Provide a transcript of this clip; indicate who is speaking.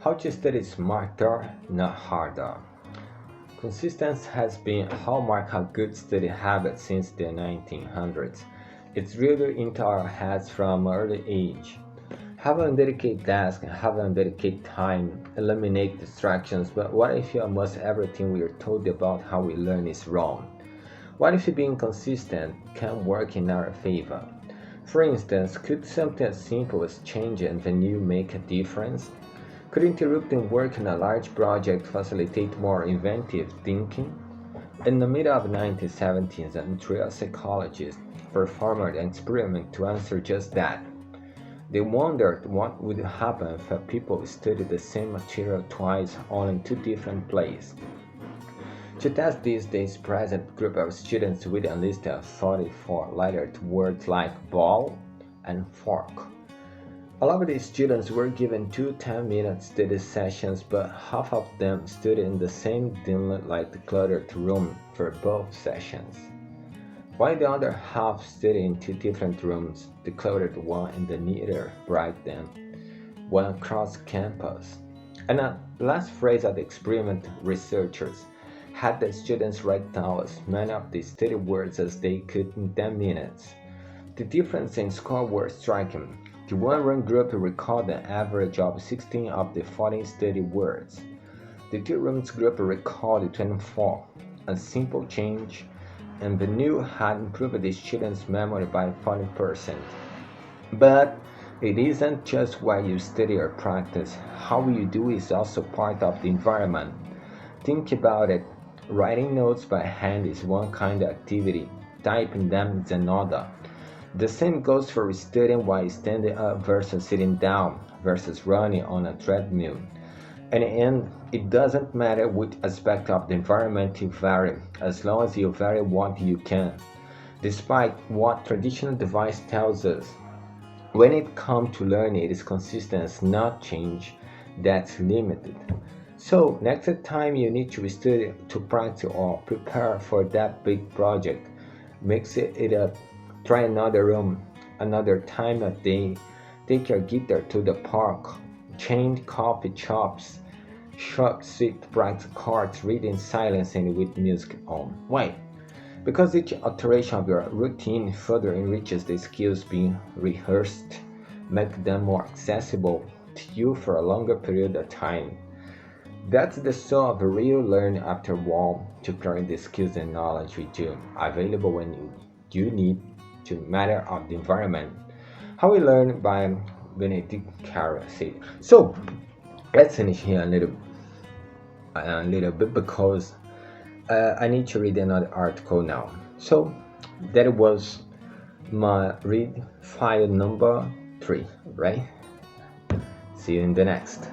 Speaker 1: How to study smarter, not harder. Consistency has been a hallmark of good study habits since the 1900s. It's drilled into our heads from early age. Have a dedicated desk, have a dedicated time, eliminate distractions, but what if almost everything we are told about how we learn is wrong? What if being consistent can work in our favor? For instance, could something as simple as changing a venue make a difference? Could interrupting work on a large project facilitate more inventive thinking? In the middle of the 1970s, a trio psychologists performed an experiment to answer just that. They wondered what would happen if people studied the same material twice on in two different places. To test this, they present a group of students with a list of 44 lettered words like ball and fork. All of the students were given two 10-minute study sessions, but half of them studied in the same dimly lighted cluttered room for both sessions, while the other half studied in two different rooms, the cluttered one in the nearer bright than one across campus. And the last phrase of the experiment, researchers had the students write down as many of the study words as they could in 10 minutes. The difference in score was striking. The one-room group recalled an average of 16 of the 14 study words. The two-rooms group recalled 24, a simple change, and the new had improved the students' memory by 40%. But it isn't just what you study or practice. How you do is also part of the environment. Think about it. Writing notes by hand is one kind of activity, typing them is another. The same goes for studying while standing up versus sitting down versus running on a treadmill. In the end, it doesn't matter which aspect of the environment you vary, as long as you vary what you can. Despite what traditional advice tells us, when it comes to learning, it is consistency, not change, that's limited. So, next time you need to study to practice or prepare for that big project, mix it up. Try another room, another time of day. Take your guitar to the park. Change coffee shops. Short, sweet, bright cards. Read in silence and with music on. Why? Because each alteration of your routine further enriches the skills being rehearsed, make them more accessible to you for a longer period of time. That's the soul of real learning after all, to carry the skills and knowledge with you, available when you need to matter of the environment. How we learn by Benedict Carr said. So let's finish here a little bit because I need to read another article now. So that was my read file number 3, right? See you in the next.